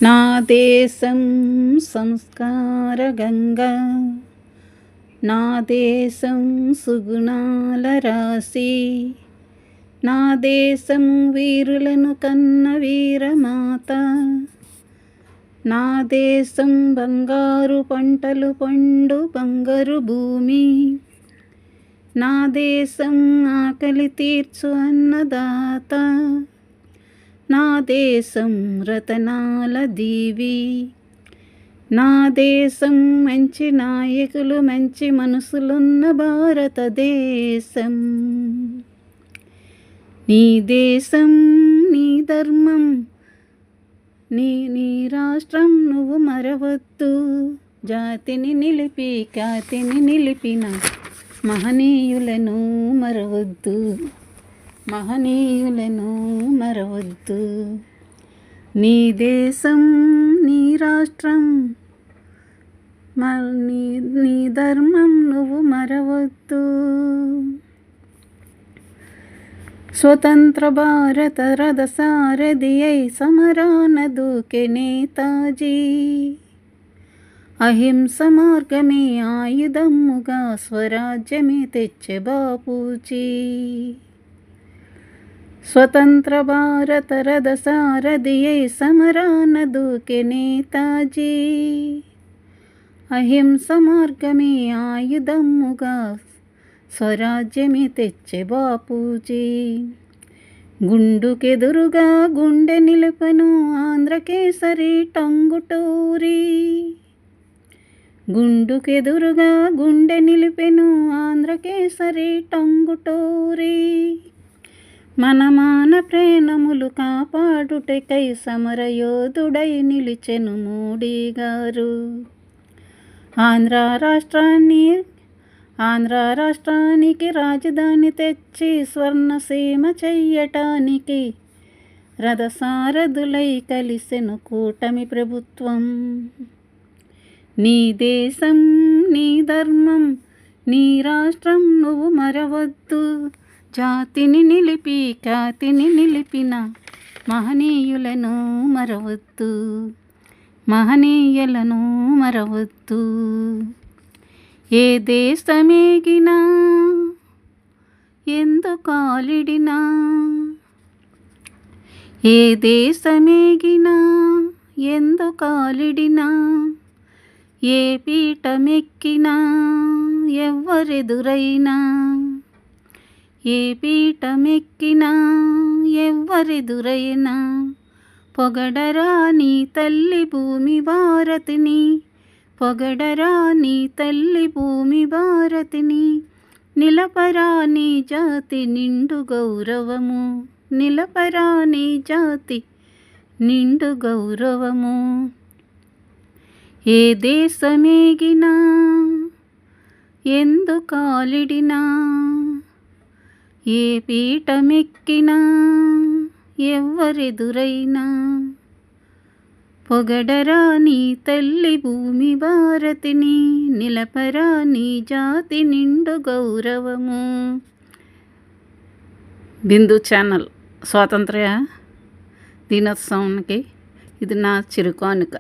నా దేశం సంస్కార గంగా, నా దేశం సుగుణాల రాశి, నా దేశం వీరులను కన్న వీరమాత, నా దేశం బంగారు పంటలు పండు బంగారు భూమి, నా దేశం ఆకలి తీర్చు అన్నదాత, నా దేశం రతనాల దీవి, నా దేశం మంచి నాయకులు మంచి మనసులున్న భారతదేశం. నీ దేశం నీ ధర్మం నీ నీ రాష్ట్రం నువ్వు మరవద్దు. జాతిని నిలిపి ఖ్యాతిని నిలిపిన మహనీయులను మరవద్దు, మహనీయులను మరవద్దు. నీ దేశం నీ రాష్ట్రం నీ ధర్మం నువ్వు మరవద్దు. స్వతంత్ర భారత రథ సారథి అయి సమరాన దూకే నేతాజీ, అహింస మార్గమే ఆయుధముగా స్వరాజ్యమే తెచ్చే బాపూజీ. స్వతంత్ర భారత రథ సారథి అయి సమరాన దూకే నేతాజీ, అహింస మార్గమే ఆయుధముగా స్వరాజ్యమే తెచ్చే బాపూజీ. గుండుకెదురుగా గుండె నిలుపను ఆంధ్రకేసరి టంగుటూరి, గుండుకెదురుగా గుండె నిలిపెను ఆంధ్రకేసరి టంగుటూరి. మన మాన ప్రేమములు కాపాడుటకై సమరయోధుడై నిలిచెను మోడీ గారు. ఆంధ్ర రాష్ట్రానికి రాజధాని తెచ్చి స్వర్ణసీమ చెయ్యటానికి రథసారథులై కలిసెను కూటమి ప్రభుత్వం. నీ దేశం నీ ధర్మం నీ రాష్ట్రం నువ్వు మరవద్దు. జాతిని నిలిపి ఖ్యాతిని నిలిపిన మహనీయులను మరవద్దు, మహనీయులను మరవద్దు. ఏ దేశమేగినా ఎందుకాలిడినా, ఏ దేశమేగినా ఎందుకాలిడినా, ఏ పీఠమెక్కినా ఎవ్వరెదురైనా, ఏ పీఠమెక్కినా ఎవ్వరెదురైనా, పొగడరా నీ తల్లి భూమి భారతిని, పొగడరా నీ తల్లి భూమి భారతిని. నిలపరా నీ జాతి నిండు గౌరవము, నిలపరా నీ జాతి నిండు గౌరవము. ఏ దేశమేగినా ఎందుకాలిడినా, ఏ పీఠమెక్కినా ఎవ్వరెదురైనా, పొగడరా నీ తల్లి భూమి భారతిని, నిలపరా నీ జాతి నిండు గౌరవము. బిందు ఛానల్ స్వాతంత్ర్య దినోత్సవానికి ఇది నా చిరు కానుక.